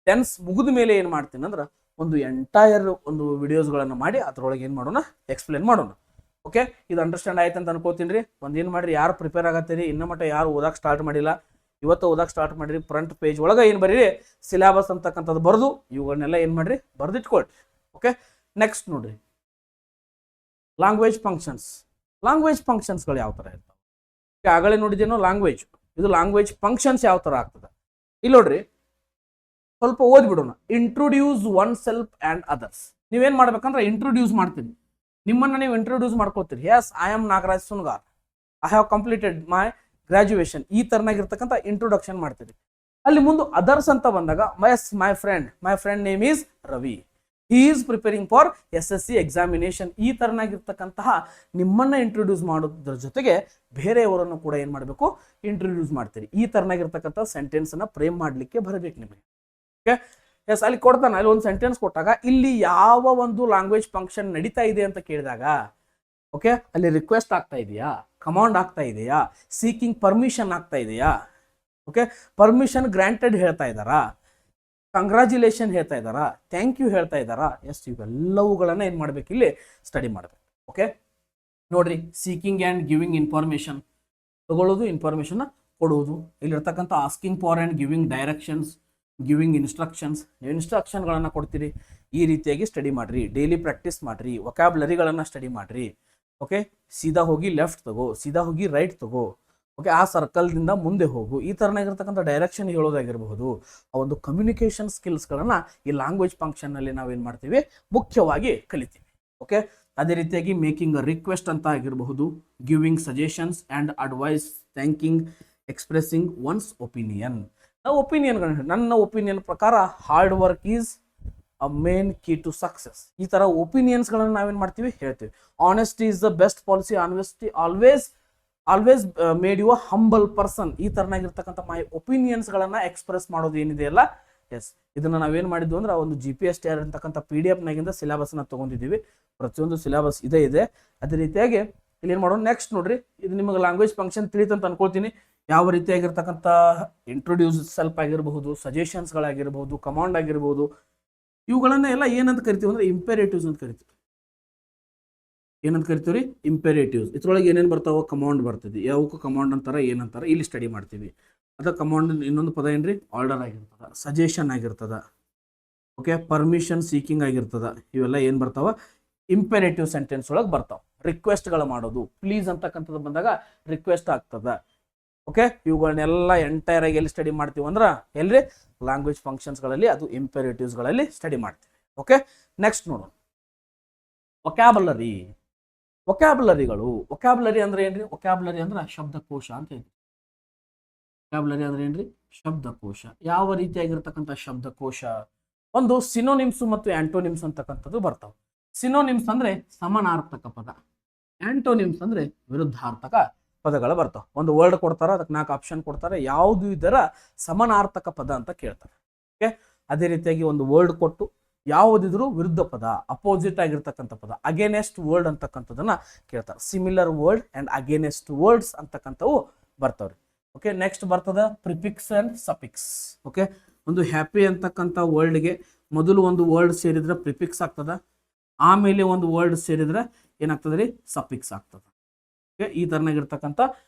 ಟೆನ್ಸ್ ಮುಗಿದ ಮೇಲೆ ಏನು ಮಾಡ್ತೀನಿ ಅಂದ್ರೆ ಒಂದು ಎಂಟೈರ್ ಒಂದು ವಿಡಿಯೋಸ್ಗಳನ್ನು ಮಾಡಿ ಅದರೊಳಗೆ ಏನು ಮಾಡೋಣ, ಎಕ್ಸ್ಪ್ಲೇನ್ ಮಾಡೋಣ. ಓಕೆ, ಇದು ಅಂಡರ್ಸ್ಟ್ಯಾಂಡ್ ಆಯ್ತು ಅಂತ ಅನ್ಕೋತೀನಿ ರೀ. ಒಂದೇನು ಮಾಡಿರಿ, ಯಾರು ಪ್ರಿಪೇರ್ ಆಗತ್ತೀರಿ, ಇನ್ನೂ ಮಟ್ಟ ಯಾರು ಓದಕ್ಕೆ ಸ್ಟಾರ್ಟ್ ಮಾಡಿಲ್ಲ, ಇವತ್ತು ಓದಕ್ಕೆ ಸ್ಟಾರ್ಟ್ ಮಾಡಿರಿ. ಫ್ರಂಟ್ ಪೇಜ್ ಒಳಗೆ ಏನು ಬರೀರಿ, ಸಿಲೆಬಸ್ ಅಂತಕ್ಕಂಥದ್ದು ಬರೆದು ಇವುಗಳನ್ನೆಲ್ಲ ಏನು ಮಾಡಿರಿ, ಬರೆದಿಟ್ಕೊಳ್ರಿ. ಓಕೆ, ನೆಕ್ಸ್ಟ್ ನೋಡ್ರಿ, ಲ್ಯಾಂಗ್ವೇಜ್ ಫಂಕ್ಷನ್ಸ್ಗಳು ಯಾವ ಥರ ಇರ್ತಾವೆ. ಆಗಲೇ ನೋಡಿದೇನೋ ಲ್ಯಾಂಗ್ವೇಜ್, ಇದು ಲ್ಯಾಂಗ್ವೇಜ್ ಫಂಕ್ಷನ್ಸ್ ಯಾವ ಥರ ಆಗ್ತದೆ ಇಲ್ಲಿ ನೋಡ್ರಿ. ಸ್ವಲ್ಪ ಓದ್ಬಿಡೋಣ. Introduce oneself and others. ನೀವೇನು ಮಾಡ್ಬೇಕಂದ್ರೆ ಇಂಟ್ರೊಡ್ಯೂಸ್ ಮಾಡ್ತೀನಿ, ನಿಮ್ಮನ್ನು ನೀವು ಇಂಟ್ರೊಡ್ಯೂಸ್ ಮಾಡ್ಕೋತೀರಿ. Yes, I am Nagaraj Sungar, I have completed my graduation, ಈ ಥರನಾಗಿರ್ತಕ್ಕಂಥ ಇಂಟ್ರೊಡಕ್ಷನ್ ಮಾಡ್ತೀರಿ. ಅಲ್ಲಿ ಮುಂದೆ ಅದರ್ಸ್ ಅಂತ ಬಂದಾಗ yes my friend name is Ravi, he is preparing for SSC examination. ಈ ಥರನಾಗಿರ್ತಕ್ಕಂತಹ ನಿಮ್ಮನ್ನು ಇಂಟ್ರೊಡ್ಯೂಸ್ ಮಾಡೋದ್ರ ಜೊತೆಗೆ ಬೇರೆಯವರನ್ನು ಕೂಡ ಏನು ಮಾಡಬೇಕು, ಇಂಟ್ರೊಡ್ಯೂಸ್ ಮಾಡ್ತೀರಿ. ಈ ಥರನಾಗಿರ್ತಕ್ಕಂಥ ಸೆಂಟೆನ್ಸನ್ನು ಫ್ರೇಮ್ ಮಾಡಲಿಕ್ಕೆ ಬರಬೇಕು ನಿಮಗೆ. ಓಕೆ, ಎಸ್, ಅಲ್ಲಿ ಕೊಡ್ತಾನೆ, ಅಲ್ಲಿ ಒಂದು ಸೆಂಟೆನ್ಸ್ ಕೊಟ್ಟಾಗ ಇಲ್ಲಿ ಯಾವ ಒಂದು ಲ್ಯಾಂಗ್ವೇಜ್ ಫಂಕ್ಷನ್ ನಡೀತಾ ಇದೆ ಅಂತ ಕೇಳಿದಾಗ, ಓಕೆ, ಅಲ್ಲಿ ರಿಕ್ವೆಸ್ಟ್ ಆಗ್ತಾ ಇದೆಯಾ, ಕಮಾಂಡ್ ಆಗ್ತಾ ಇದೆಯಾ, ಸೀಕಿಂಗ್ ಪರ್ಮಿಷನ್ ಆಗ್ತಾ ಇದೆಯಾ, ಓಕೆ, ಪರ್ಮಿಷನ್ ಗ್ರಾಂಟೆಡ್ ಹೇಳ್ತಾ ಇದ್ದಾರಾ, ಕಂಗ್ರ್ಯಾಚುಲೇಷನ್ ಹೇಳ್ತಾ ಇದ್ದಾರಾ, ಥ್ಯಾಂಕ್ ಯು ಹೇಳ್ತಾ ಇದ್ದಾರಾ. ಎಸ್, ಇವೆಲ್ಲವುಗಳನ್ನು ಏನು ಮಾಡ್ಬೇಕು, ಇಲ್ಲಿ ಸ್ಟಡಿ ಮಾಡಬೇಕು. ಓಕೆ, ನೋಡ್ರಿ, ಸೀಕಿಂಗ್ ಆ್ಯಂಡ್ ಗಿವಿಂಗ್ ಇನ್ಫಾರ್ಮೇಷನ್, ತಗೊಳ್ಳೋದು, ಇನ್ಫಾರ್ಮೇಷನ್ ಕೊಡುವುದು. ಇಲ್ಲಿರ್ತಕ್ಕಂಥ asking for and giving directions, giving instructions. ನೀವು ಇನ್ಸ್ಟ್ರಕ್ಷನ್ಗಳನ್ನು ಕೊಡ್ತೀರಿ. ಈ ರೀತಿಯಾಗಿ ಸ್ಟಡಿ ಮಾಡಿರಿ, ಡೈಲಿ ಪ್ರಾಕ್ಟೀಸ್ ಮಾಡಿರಿ, ವೊಕ್ಯಾಬ್ಲರಿಗಳನ್ನು ಸ್ಟಡಿ ಮಾಡಿರಿ. ಓಕೆ, ಸೀದಾ ಹೋಗಿ ಲೆಫ್ಟ್ ತಗೋ, ಸೀದಾ ಹೋಗಿ ರೈಟ್ ತಗೋ, ಓಕೆ, ಆ ಸರ್ಕಲ್ದಿಂದ ಮುಂದೆ ಹೋಗು, ಈ ಥರನಾಗಿರ್ತಕ್ಕಂಥ ಡೈರೆಕ್ಷನ್ ಹೇಳೋದಾಗಿರ್ಬಹುದು. ಆ ಒಂದು ಕಮ್ಯುನಿಕೇಷನ್ ಸ್ಕಿಲ್ಸ್ಗಳನ್ನು ಈ ಲ್ಯಾಂಗ್ವೇಜ್ ಫಂಕ್ಷನ್ನಲ್ಲಿ ನಾವೇನು ಮಾಡ್ತೀವಿ, ಮುಖ್ಯವಾಗಿ ಕಲಿತೀವಿ. ಓಕೆ, ಅದೇ ರೀತಿಯಾಗಿ ಮೇಕಿಂಗ್ ಅ ರಿಕ್ವೆಸ್ಟ್ ಅಂತ ಆಗಿರಬಹುದು, giving suggestions and advice, thanking, expressing one's opinion. ನಾವು ಒಪಿನಿಯನ್ಗಳನ್ನ, ನನ್ನ ಒಪಿನಿಯನ್ ಪ್ರಕಾರ hard work is a main key to success. ಈ ಥರ ಒಪಿನಿಯನ್ಸ್ಗಳನ್ನು ನಾವೇನು ಮಾಡ್ತೀವಿ, ಹೇಳ್ತೀವಿ. Honesty is the best policy, honesty always always made you a humble person. ಈ ತರನಾಗಿರ್ತಕ್ಕಂಥ ಮೈ ಒಪಿನಿಯನ್ಸ್ಗಳನ್ನ ಎಕ್ಸ್ಪ್ರೆಸ್ ಮಾಡೋದು ಏನಿದೆಯಲ್ಲ, ಎಸ್, ಇದನ್ನ ನಾವೇನ್ ಮಾಡಿದ್ವಿ ಅಂದ್ರೆ ಒಂದು GPSTR ಅಂತಕ್ಕಂಥ PDF ನಾಗಿಂದ ಸಿಲೆಬಸ್ನ ತಗೊಂಡಿದ್ದೀವಿ. ಪ್ರತಿಯೊಂದು ಸಿಲೆಬಸ್ ಇದೆ. ಅದೇ ರೀತಿಯಾಗಿ ಇಲ್ಲಿ ಏನು ಮಾಡೋಣ, ನೆಕ್ಸ್ಟ್ ನೋಡ್ರಿ, ಇದು ನಿಮಗೆ ಲ್ಯಾಂಗ್ವೇಜ್ ಫಂಕ್ಷನ್ ತಿಳಿತಂತ ಅನ್ಕೊಳ್ತೀನಿ. ಯಾವ ರೀತಿಯಾಗಿರ್ತಕ್ಕಂಥ ಇಂಟ್ರೊಡ್ಯೂಸ್ ಸೆಲ್ಫ್ ಆಗಿರಬಹುದು, ಸಜೆಷನ್ಸ್ಗಳಾಗಿರ್ಬಹುದು, ಕಮಾಂಡ್ ಆಗಿರ್ಬೋದು, ಇವುಗಳನ್ನ ಎಲ್ಲ ಏನಂತ ಕರಿತೀವಿ ಅಂದ್ರೆ ಇಂಪೆರೇಟಿವ್ಸ್ ಅಂತ ಕರಿತೀವಿ. ಏನಂತ ಕರಿತೀವಿ ರೀ? ಇಂಪೆರೇಟಿವ್ಸ್. ಇದ್ರೊಳಗೆ ಏನೇನು ಬರ್ತಾವ? ಕಮಾಂಡ್ ಬರ್ತದೆ. ಯಾವಕ್ಕೂ ಕಮಾಂಡ್ ಅಂತಾರ, ಏನಂತಾರ ಇಲ್ಲಿ ಸ್ಟಡಿ ಮಾಡ್ತೀವಿ. ಅದ ಕಮಾಂಡ್ ಇನ್ನೊಂದು ಪದ ಏನ್ರಿ? ಆರ್ಡರ್ ಆಗಿರ್ತದ, ಸಜೆಷನ್ ಆಗಿರ್ತದ, ಓಕೆ, ಪರ್ಮಿಷನ್ ಸೀಕಿಂಗ್ ಆಗಿರ್ತದ. ಇವೆಲ್ಲ ಏನು ಬರ್ತಾವ? ಇಂಪೆರೇಟಿವ್ ಸೆಂಟೆನ್ಸ್ ಒಳಗೆ ಬರ್ತಾವ. ರಿಕ್ವೆಸ್ಟ್ಗಳು ಮಾಡೋದು, ಪ್ಲೀಸ್ ಅಂತಕ್ಕಂಥದ್ದು ಬಂದಾಗ ರಿಕ್ವೆಸ್ಟ್ ಆಗ್ತದ. ಓಕೆ, ಇವುಗಳನ್ನೆಲ್ಲ ಎಂಟೈರ್ ಆಗಿ ಎಲ್ಲಿ ಸ್ಟಡಿ ಮಾಡ್ತೀವಿ ಅಂದ್ರೆ ಎಲ್ರಿ? ಲ್ಯಾಂಗ್ವೇಜ್ ಫಂಕ್ಷನ್ಸ್ಗಳಲ್ಲಿ, ಅದು ಇಂಪೆರೇಟಿವ್ಸ್ಗಳಲ್ಲಿ ಸ್ಟಡಿ ಮಾಡ್ತೀವಿ. ಓಕೆ, ನೆಕ್ಸ್ಟ್ ನೋಡೋಣ, ವೊಕ್ಯಾಬುಲರಿ. ವೊಕ್ಯಾಬುಲರಿಗಳು. ವೊಕ್ಯಾಬುಲರಿ ಅಂದ್ರೆ ಏನ್ರಿ? ವೊಕ್ಯಾಬುಲರಿ ಅಂದ್ರೆ ಶಬ್ದಕೋಶ ಅಂತ ಹೇಳ್ತೀವಿ. ವೊಕ್ಯಾಬುಲರಿ ಅಂದ್ರೆ ಏನ್ರಿ? ಶಬ್ದಕೋಶ. ಯಾವ ರೀತಿಯಾಗಿರ್ತಕ್ಕಂಥ ಶಬ್ದಕೋಶ? ಒಂದು ಸಿನೋನಿಮ್ಸ್ ಮತ್ತು ಆಂಟೋನಿಮ್ಸ್ ಅಂತಕ್ಕಂಥದ್ದು ಬರ್ತಾವೆ. ಸಿನೋನಿಮ್ಸ್ ಅಂದ್ರೆ ಸಮಾನಾರ್ಥಕ ಪದ, ಆಂಟೋನಿಮ್ಸ್ ಅಂದ್ರೆ ವಿರುದ್ಧಾರ್ಥಕ ಪದಗಳು ಬರ್ತಾವೆ. ಒಂದು ವರ್ಡ್ ಕೊಡ್ತಾರೆ, ಅದಕ್ಕೆ 4 ಆಪ್ಷನ್ ಕೊಡ್ತಾರೆ, ಯಾವುದು ಇದರ ಸಮಾನಾರ್ಥಕ ಪದ ಅಂತ ಕೇಳ್ತಾರೆ. ಓಕೆ, ಅದೇ ರೀತಿಯಾಗಿ ಒಂದು ವರ್ಡ್ ಕೊಟ್ಟು ಯಾವುದಿದ್ರು ವಿರುದ್ಧ ಪದ, ಅಪೋಸಿಟ್ ಆಗಿರ್ತಕ್ಕಂಥ ಪದ, ಅಗೇನೆಸ್ಟ್ ವರ್ಡ್ ಅಂತಕ್ಕಂಥದನ್ನ ಕೇಳ್ತಾರೆ. Similar word and against words ಅಂತಕ್ಕಂಥವು ಬರ್ತಾವ್ರಿ. ಓಕೆ, ನೆಕ್ಸ್ಟ್ ಬರ್ತದ ಪ್ರಿಫಿಕ್ಸ್ ಅಂಡ್ ಸಫಿಕ್ಸ್. ಓಕೆ, ಒಂದು ಹ್ಯಾಪಿ ಅಂತಕ್ಕಂಥ ವರ್ಡ್ಗೆ ಮೊದಲು ಒಂದು ವರ್ಡ್ ಸೇರಿದ್ರೆ ಪ್ರಿಫಿಕ್ಸ್ ಆಗ್ತದ, ಆಮೇಲೆ ಒಂದು ವರ್ಡ್ ಸೇರಿದ್ರೆ ಏನಾಗ್ತದೆ ರೀ? ಸಫಿಕ್ಸ್ ಆಗ್ತದ. ಓಕೆ, ಈ ತರನಾಗಿರ್ತಕ್ಕಂಥ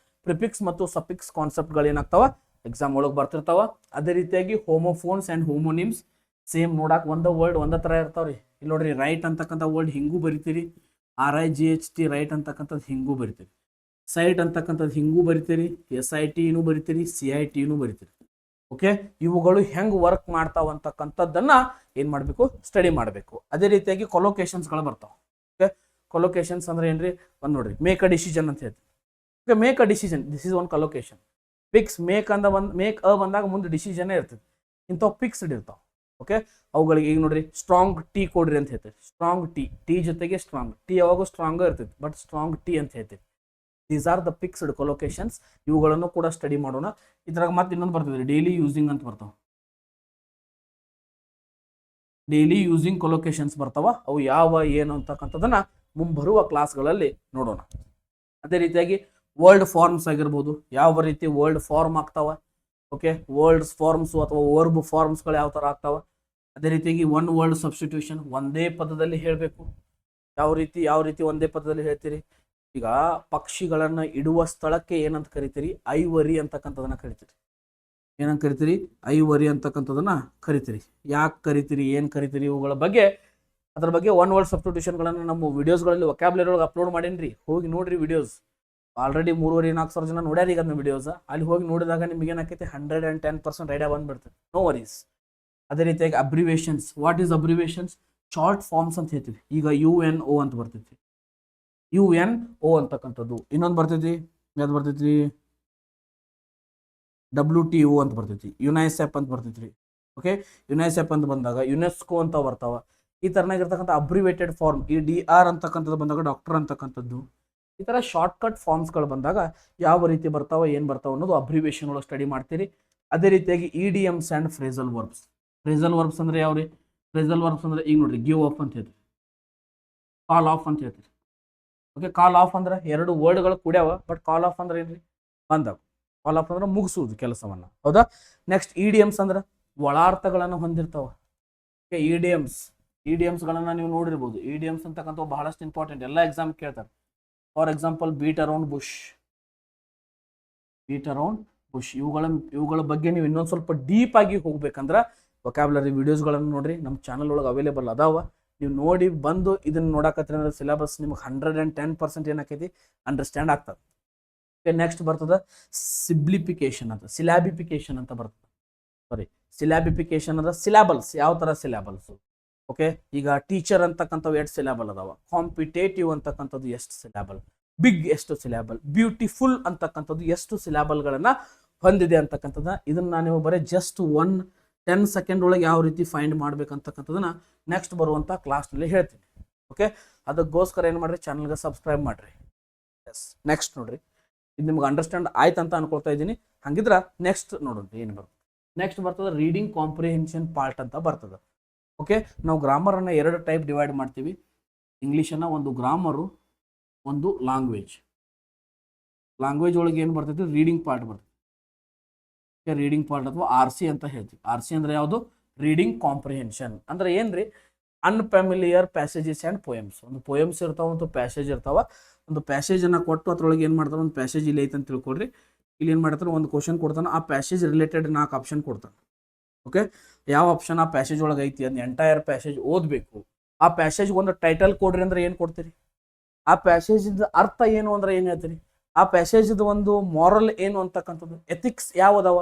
ಪ್ರಿಫಿಕ್ಸ್ ಮತ್ತು ಸಫಿಕ್ಸ್ ಕಾನ್ಸೆಪ್ಟ್ಗಳು ಏನಾಗ್ತಾವ? ಎಕ್ಸಾಮ್ ಒಳಗೆ ಬರ್ತಿರ್ತಾವ. ಅದೇ ರೀತಿಯಾಗಿ ಹೋಮೋಫೋನ್ಸ್ ಅಂಡ್ ಹೋಮೋನಿಮ್ಸ್ ಸೇಮ್ ನೋಡಕ್ ಒಂದ ವರ್ಡ್ ಒಂದ ತರ ಇರ್ತಾವ್ರಿ. ಇಲ್ಲಿ ನೋಡ್ರಿ, ರೈಟ್ ಅಂತಕ್ಕಂಥ ವರ್ಡ್ ಹಿಂಗೂ ಬರಿತೀರಿ, RIGHT ರೈಟ್ ಅಂತಕ್ಕಂಥದ್ದು ಹಿಂಗೂ ಬರಿತೀರಿ, ಸೈಟ್ ಅಂತಕ್ಕಂಥದ್ದು ಹಿಂಗೂ ಬರಿತೀರಿ, SIT ಬರಿತೀರಿ, CIT ಬರಿತೀರಿ. ಓಕೆ, ಇವುಗಳು ಹೆಂಗ್ ವರ್ಕ್ ಮಾಡ್ತಾವ ಅಂತಕ್ಕಂಥದ್ದನ್ನ ಏನ್ ಮಾಡ್ಬೇಕು? ಸ್ಟಡಿ ಮಾಡಬೇಕು. ಅದೇ ರೀತಿಯಾಗಿ ಕೊಲೊಕೇಶನ್ಸ್ಗಳು ಬರ್ತಾವ. ಓಕೆ, ಕೊಲೊಕೇಶನ್ಸ್ ಅಂದ್ರೆ ಏನ್ರಿ? ಒಂದ್ ನೋಡ್ರಿ, ಮೇಕ್ ಅ ಡಿಸಿಷನ್ ಅಂತ ಹೇಳ್ತೀವಿ. Okay, make a decision, this is one collocation. Fix make ಅಂದ ಮೇಕ್ ಅ ಬಂದಾಗ ಮುಂದೆ ಡಿಸಿಷನ್ ಇರ್ತದೆ. ಇಂಥವು ಫಿಕ್ಸ್ಡ್ ಇರ್ತಾವ. ಓಕೆ, ಅವುಗಳಿಗೆ ಈಗ ನೋಡ್ರಿ, ಸ್ಟ್ರಾಂಗ್ ಟೀ ಕೊಡ್ರಿ ಅಂತ ಹೇಳ್ತೀವಿ. ಸ್ಟ್ರಾಂಗ್ ಟೀ ಜೊತೆಗೆ ಸ್ಟ್ರಾಂಗ್ ಟೀ ಯಾವಾಗೂ ಸ್ಟ್ರಾಂಗ್ ಇರ್ತೈತಿ, ಬಟ್ ಸ್ಟ್ರಾಂಗ್ ಟೀ ಅಂತ ಹೇಳ್ತೀವಿ. These are the fixed collocations. ಇವುಗಳನ್ನು ಕೂಡ ಸ್ಟಡಿ ಮಾಡೋಣ. ಇದ್ರಾಗ ಮತ್ತೆ ಇನ್ನೊಂದು ಬರ್ತದೆ, ಡೈಲಿ ಯೂಸಿಂಗ್ ಅಂತ ಬರ್ತಾವ. ಡೈಲಿ ಯೂಸಿಂಗ್ ಕೊಲೊಕೇಶನ್ಸ್ ಬರ್ತಾವ. ಅವು ಯಾವ ಏನು ಅಂತಕ್ಕಂಥದನ್ನ ಮುಂಬರುವ ಕ್ಲಾಸ್ಗಳಲ್ಲಿ ನೋಡೋಣ. ಅದೇ ರೀತಿಯಾಗಿ ವರ್ಲ್ಡ್ ಫಾರ್ಮ್ಸ್ ಆಗಿರ್ಬೋದು, ಯಾವ ರೀತಿ ವರ್ಲ್ಡ್ ಫಾರ್ಮ್ ಆಗ್ತಾವ. ಓಕೆ, ವರ್ಲ್ಡ್ ಫಾರ್ಮ್ಸ್ ಅಥವಾ ವರ್ಬ್ ಫಾರ್ಮ್ಸ್ಗಳು ಯಾವ ಥರ ಆಗ್ತಾವ. ಅದೇ ರೀತಿಯಾಗಿ ಒನ್ ವರ್ಡ್ ಸಬ್ಸ್ಟಿಟ್ಯೂಷನ್, ಒಂದೇ ಪದದಲ್ಲಿ ಹೇಳಬೇಕು. ಯಾವ ರೀತಿ ಒಂದೇ ಪದದಲ್ಲಿ ಹೇಳ್ತೀರಿ? ಈಗ ಪಕ್ಷಿಗಳನ್ನ ಇಡುವ ಸ್ಥಳಕ್ಕೆ ಏನಂತ ಕರಿತೀರಿ? ಐವರಿ ಅಂತಕ್ಕಂಥದನ್ನ ಕರಿತೀರಿ. ಏನಂತ ಕರಿತೀರಿ? ಐವರಿ ಅಂತಕ್ಕಂಥದನ್ನ ಕರಿತೀರಿ. ಯಾಕೆ ಕರಿತೀರಿ, ಏನ್ ಕರಿತೀರಿ, ಇವುಗಳ ಬಗ್ಗೆ, ಅದ್ರ ಬಗ್ಗೆ ಒನ್ ವರ್ಡ್ ಸಬ್ಸ್ಟಿಟ್ಯೂಷನ್ಗಳನ್ನು ನಮ್ಮ ವಿಡಿಯೋಸ್ಗಳಲ್ಲಿ ವೊಕ್ಯಾಬುಲರಿ ಒಳಗೆ ಅಪ್ಲೋಡ್ ಮಾಡೇನ್ರಿ. ಹೋಗಿ ನೋಡ್ರಿ ವಿಡಿಯೋಸ್. ಆಲ್ರೆಡಿ 3,500-4,000 ಜನ ನೋಡ್ಯಾರ ಈಗ ನಮ್ಮ ವಿಡಿಯೋಸ್. ಅಲ್ಲಿ ಹೋಗಿ ನೋಡಿದಾಗ ನಿಮ್ಗೆ ಏನಾಕೈತಿ? 110% ಐಡಿಯಾ ಬಂದ್ಬಿಡ್ತದೆ. No worries. ಅದೇ ರೀತಿಯಾಗಿ abbreviations. What is abbreviations? Short forms ಅಂತ ಹೇಳ್ತೀವಿ. ಈಗ UNO ಅಂತ ಬರ್ತೈತಿ, UNO ಅಂತಕ್ಕಂಥದ್ದು. ಇನ್ನೊಂದು ಬರ್ತೈತಿ, ಯಾವ್ದು ಬರ್ತೈತಿ? WTO ಅಂತ ಬರ್ತೈತಿ, ಯುನೈಸೆಪ್ ಅಂತ ಬರ್ತೈತಿ. ಓಕೆ, ಯುನೈಸೆಪ್ ಅಂತ ಬಂದಾಗ ಯುನೆಸ್ಕೋ ಅಂತ ಬರ್ತಾವ. ಈ ತರನಾಗಿರ್ತಕ್ಕಂಥ ಅಬ್ರಿವೇಟೆಡ್ ಫಾರ್ಮ್, ಈ DR ಅಂತಕ್ಕಂಥದ್ದು ಬಂದಾಗ ಡಾಕ್ಟರ್ ಅಂತಕ್ಕಂಥದ್ದು. ಈ ತರ ಶಾರ್ಟ್ ಕಟ್ ಫಾರ್ಮ್ಸ್ಗಳು ಬಂದಾಗ ಯಾವ ರೀತಿ ಬರ್ತಾವ, ಏನ್ ಬರ್ತಾವ ಅನ್ನೋದು ಅಬ್ರಿವೇಷನ್ ಒಳಗೆ ಸ್ಟಡಿ ಮಾಡ್ತೀರಿ. ಅದೇ ರೀತಿಯಾಗಿ EDMs and phrasal verbs. Phrasal verbs ಅಂದ್ರೆ ಯಾವ್ರಿ? ಫ್ರೇಸಲ್ ವರ್ಬ್ಸ್ ಅಂದ್ರೆ ಈಗ ನೋಡ್ರಿ, ಗಿವ್ ಆಫ್ ಅಂತ ಹೇಳ್ತೀವಿ, ಕಾಲ್ ಆಫ್ ಅಂತ ಹೇಳ್ತೀರಿ. ಓಕೆ, ಕಾಲ್ ಆಫ್ ಅಂದ್ರೆ 2 ವರ್ಡ್ಗಳು ಕೂಡ್ಯಾವ, ಬಟ್ ಕಾಲ್ ಆಫ್ ಅಂದ್ರೆ ಏನ್ರಿ? ಬಂದಾಗ. ಕಾಲ್ ಆಫ್ ಅಂದ್ರೆ ಮುಗಿಸುವುದು ಕೆಲಸವನ್ನ, ಹೌದಾ? ನೆಕ್ಸ್ಟ್ EDMs ಅಂದ್ರೆ ಒಳಾರ್ಥಗಳನ್ನು ಹೊಂದಿರ್ತಾವ. ಓಕೆ, EDMsಗಳನ್ನ ನೀವು ನೋಡಿರ್ಬೋದು. EDMs ಅಂತಕ್ಕಂಥ ಬಹಳಷ್ಟು ಇಂಪಾರ್ಟೆಂಟ್, ಎಲ್ಲ ಎಕ್ಸಾಮ್ ಕೇಳ್ತಾರೆ. For example, beat around bush. ಇವುಗಳ ಬಗ್ಗೆ ನೀವು ಇನ್ನೊಂದು ಸ್ವಲ್ಪ ಡೀಪ್ ಆಗಿ ಹೋಗ್ಬೇಕಂದ್ರೆ ವೊಕ್ಯಾಬುಲರಿ ವಿಡಿಯೋಸ್ಗಳನ್ನು ನೋಡ್ರಿ, ನಮ್ಮ ಚಾನಲ್ ಒಳಗೆ ಅವೈಲೇಬಲ್ ಅದಾವ. ನೀವು ನೋಡಿ ಬಂದು ಇದನ್ನ ನೋಡಕತ್ರಿ ಅಂದ್ರೆ ಸಿಲೆಬಸ್ ನಿಮ್ಗೆ 110% ಏನಾಕೈತಿ? ಅಂಡರ್ಸ್ಟ್ಯಾಂಡ್ ಆಗ್ತದೆ. ನೆಕ್ಸ್ಟ್ ಬರ್ತದ ಸಿಬ್ಲಿಫಿಕೇಶನ್ ಅಂತ, ಸಿಲಾಬಿಫಿಕೇಶನ್ ಅಂತ ಬರ್ತದೆ. ಸಿಲಾಬಿಫಿಕೇಶನ್ ಅಂದ್ರೆ ಸಿಲಾಬಲ್ಸ್. ಯಾವ ತರ ಸಿಲಾಬಲ್ಸ್? ಓಕೆ, ಈಗ ಟೀಚರ್ ಅಂತಕ್ಕಂಥವು 2 ಸಿಲಾಬಲ್ ಅದಾವ. ಕಾಂಪಿಟೇಟಿವ್ ಅಂತಕ್ಕಂಥದ್ದು ಎಷ್ಟು ಸಿಲಾಬಲ್? ಬಿಗ್ ಎಷ್ಟು ಸಿಲಾಬಲ್? ಬ್ಯೂಟಿಫುಲ್ ಅಂತಕ್ಕಂಥದ್ದು ಎಷ್ಟು ಸಿಲಾಬಲ್ಗಳನ್ನ ಹೊಂದಿದೆ ಅಂತಕ್ಕಂಥದ್ದು. ಇದನ್ನ ನೀವು ಬರೀ ಜಸ್ಟ್ 10 ಸೆಕೆಂಡ್ ಒಳಗೆ ಯಾವ ರೀತಿ ಫೈಂಡ್ ಮಾಡ್ಬೇಕಂತಕ್ಕಂಥದನ್ನ ನೆಕ್ಸ್ಟ್ ಬರುವಂಥ ಕ್ಲಾಸ್ನಲ್ಲಿ ಹೇಳ್ತೀನಿ. ಓಕೆ, ಅದಕ್ಕೋಸ್ಕರ ಏನು ಮಾಡ್ರಿ, ಚಾನಲ್ಗೆ ಸಬ್ಸ್ಕ್ರೈಬ್ ಮಾಡ್ರಿ. ಎಸ್, ನೆಕ್ಸ್ಟ್ ನೋಡ್ರಿ, ಇದು ನಿಮ್ಗೆ ಅಂಡರ್ಸ್ಟ್ಯಾಂಡ್ ಆಯ್ತು ಅಂತ ಅನ್ಕೊಳ್ತಾ ಇದ್ದೀನಿ. ಹಂಗಿದ್ರೆ ನೆಕ್ಸ್ಟ್ ನೋಡೋಣ ಏನು ಬರ್ತದೆ. ನೆಕ್ಸ್ಟ್ ಬರ್ತದೆ ರೀಡಿಂಗ್ ಕಾಂಪ್ರಿಹೆನ್ಷನ್ ಪಾರ್ಟ್ ಅಂತ ಬರ್ತದೆ. ಓಕೆ, ನಾವು ಗ್ರಾಮರನ್ನು 2 ಟೈಪ್ ಡಿವೈಡ್ ಮಾಡ್ತೀವಿ. ಇಂಗ್ಲೀಷನ್ನು ಒಂದು ಗ್ರಾಮರು, ಒಂದು ಲ್ಯಾಂಗ್ವೇಜ್. ಲ್ಯಾಂಗ್ವೇಜ್ ಒಳಗೆ ಏನು ಬರ್ತೈತಿ, ರೀಡಿಂಗ್ ಪಾರ್ಟ್ ಬರ್ತದೆ. ರೀಡಿಂಗ್ ಪಾರ್ಟ್ ಅಥವಾ RC ಅಂತ ಹೇಳ್ತೀವಿ. RC ಅಂದ್ರೆ ಯಾವುದು, ರೀಡಿಂಗ್ ಕಾಂಪ್ರಿಹೆನ್ಷನ್. ಅಂದ್ರೆ ಏನ್ರಿ, ಅನ್ಫ್ಯಾಮಿಲಿಯರ್ ಪ್ಯಾಸೇಜಸ್ ಆ್ಯಂಡ್ ಪೋಯಮ್ಸ್. ಒಂದು ಪೋಯಮ್ಸ್ ಇರ್ತಾವ, ಒಂದು ಪ್ಯಾಸೇಜ್ ಇರ್ತಾವ. ಒಂದು ಪ್ಯಾಸೇಜನ್ನು ಕೊಟ್ಟು ಅದ್ರೊಳಗೆ ಏನು ಮಾಡ್ತಾರೆ, ಒಂದು ಪ್ಯಾಸೇಜ್ ಇಲ್ಲಿ ಐತೆ ಅಂತ ತಿಳ್ಕೊಳ್ರಿ. ಇಲ್ಲಿ ಏನು ಮಾಡ್ತಾರೆ, ಒಂದು ಕ್ವಶನ್ ಕೊಡ್ತಾನೆ, ಆ ಪ್ಯಾಸೇಜ್ ರಿಲೇಟೆಡ್ 4 ಆಪ್ಷನ್ ಕೊಡ್ತಾನೆ. ಓಕೆ, ಯಾವ ಆಪ್ಷನ್ ಆ ಪ್ಯಾಸೇಜ್ ಒಳಗೆ ಐತಿ ಅದನ್ನ ಎಂಟೈರ್ ಪ್ಯಾಸೇಜ್ ಓದಬೇಕು. ಆ ಪ್ಯಾಸೇಜ್ ಒಂದು ಟೈಟಲ್ ಕೊಡ್ರಿ ಅಂದ್ರೆ ಏನು ಕೊಡ್ತೀರಿ, ಆ ಪ್ಯಾಸೇಜ್ ಅರ್ಥ ಏನು ಅಂದ್ರೆ ಏನು ಹೇಳ್ತೀರಿ, ಆ ಪ್ಯಾಸೇಜ್ ಒಂದು ಮಾರಲ್ ಏನು ಅಂತಕ್ಕಂಥದ್ದು, ಎಥಿಕ್ಸ್ ಯಾವ ಅದಾವ,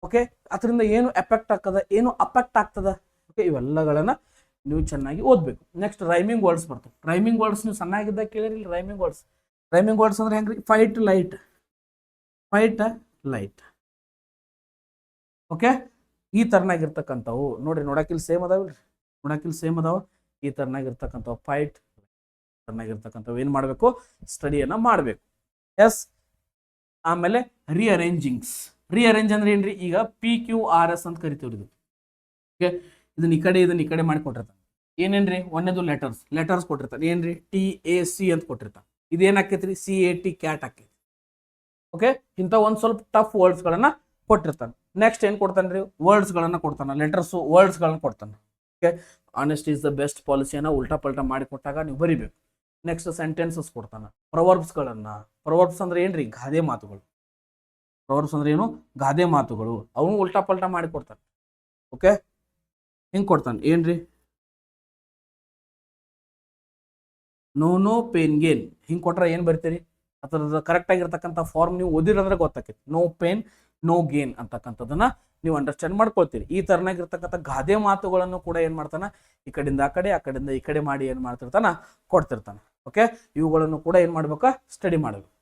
ಓಕೆ, ಅದರಿಂದ ಏನು ಎಫೆಕ್ಟ್ ಆಗ್ತದ, ಏನು ಅಫೆಕ್ಟ್ ಆಗ್ತದ, ಓಕೆ, ಇವೆಲ್ಲಗಳನ್ನ ನೀವು ಚೆನ್ನಾಗಿ ಓದಬೇಕು. ನೆಕ್ಸ್ಟ್ ರೈಮಿಂಗ್ ವರ್ಡ್ಸ್ ಬರ್ತವೆ. ರೈಮಿಂಗ್ ವರ್ಡ್ಸ್ ನೀವು ಸಣ್ಣಾಗಿದ್ದಾಗ ಕೇಳಿರಿ. ರೈಮಿಂಗ್ ವರ್ಡ್ಸ್ ಅಂದ್ರೆ ಹೆಂಗ್ರಿ, ಫೈಟ್ ಲೈಟ್, ಓಕೆ, ಈ ತರನಾಗಿರ್ತಕ್ಕಂಥವು ನೋಡ್ರಿ. ನೋಡಕ್ಕಿಲ್ಲಿ ಸೇಮ್ ಅದಾವ, ಈ ತರನಾಗಿರ್ತಕ್ಕಂಥವು ಫೈಟ್ ತರನಾಗಿರ್ತಕ್ಕಂಥವು ಏನು ಮಾಡಬೇಕು, ಸ್ಟಡಿಯನ್ನ ಮಾಡಬೇಕು. ಎಸ್, ಆಮೇಲೆ ರಿಅರೇಂಜ್ ಅಂದ್ರೆ ಏನ್ರಿ, ಈಗ PQRS ಅಂತ ಕರಿತೀವ್ರಿ ಇದು. ಓಕೆ, ಇದನ್ನ ಈ ಕಡೆ ಮಾಡಿ ಕೊಟ್ಟಿರ್ತಾನೆ. ಏನೇನ್ರಿ, ಒಂದೇದು ಲೆಟರ್ಸ್ ಕೊಟ್ಟಿರ್ತಾನೆ. ಏನ್ರಿ, TAC ಅಂತ ಕೊಟ್ಟಿರ್ತಾನೆ. ಇದೇನಾಕೈತ್ರಿ, CAT ಕ್ಯಾಟ್ ಆಕೈತಿ. ಓಕೆ, ಇಂಥ ಒಂದು ಸ್ವಲ್ಪ ಟಫ್ ವರ್ಡ್ಸ್ಗಳನ್ನ ಕೊಟ್ಟಿರ್ತಾನೆ. ನೆಕ್ಸ್ಟ್ ಏನು ಕೊಡ್ತಾನೆ, ವರ್ಡ್ಸ್ಗಳನ್ನ ಕೊಡ್ತಾನೆ, ವರ್ಡ್ಸ್ಗಳನ್ನ ಕೊಡ್ತಾನೆ. Okay, honest is the best ಪಾಲಿಸಿಯನ್ನ ಉಲ್ಟಾ ಪಲ್ಟಾ ಮಾಡಿ ಕೊಟ್ಟಾಗ ನೀವು ಬರಿಬೇಕು. ನೆಕ್ಸ್ಟ್ ಸೆಂಟೆನ್ಸಸ್ ಕೊಡ್ತಾನೆ. ಪ್ರೊವರ್ಬ್ಸ್ ಅಂದ್ರೆ ಏನ್ರಿ, ಗಾದೆ ಮಾತುಗಳು. ಅವನು ಉಲ್ಟಾ ಪಲ್ಟಾ ಮಾಡಿ ಕೊಡ್ತಾನೆ. ಓಕೆ, ಹಿಂಗೆ ಕೊಡ್ತಾನೆ. ಏನ್ರಿ, ನೋ ಪೇನ್ ಗೇನ್ ಹಿಂಗೆ ಕೊಟ್ರೆ ಏನು ಬರ್ತೀರಿ, ಅದರ ಕರೆಕ್ಟ್ ಆಗಿರ್ತಕ್ಕಂಥ ಫಾರ್ಮ್ ನೀವು ಓದಿರಂದ್ರೆ ಗೊತ್ತಾಕೈತಿ. ನೋ ಪೇನ್ ನೋ ಗೇನ್ ಅಂತಕ್ಕಂಥದ್ದನ್ನ ನೀವು ಅಂಡರ್ಸ್ಟ್ಯಾಂಡ್ ಮಾಡ್ಕೊಳ್ತೀರಿ. ಈ ತರನಾಗಿರ್ತಕ್ಕಂಥ ಗಾದೆ ಮಾತುಗಳನ್ನು ಕೂಡ ಏನು ಮಾಡ್ತಾನೆ, ಈ ಕಡೆಯಿಂದ ಆ ಕಡೆಯಿಂದ ಈ ಕಡೆ ಮಾಡಿ ಏನು ಮಾಡ್ತಿರ್ತಾನ, ಕೊಡ್ತಿರ್ತಾನೆ. ಓಕೆ, ಇವುಗಳನ್ನು ಕೂಡ ಏನು ಮಾಡ್ಬೇಕಾ, ಸ್ಟಡಿ ಮಾಡಬೇಕು.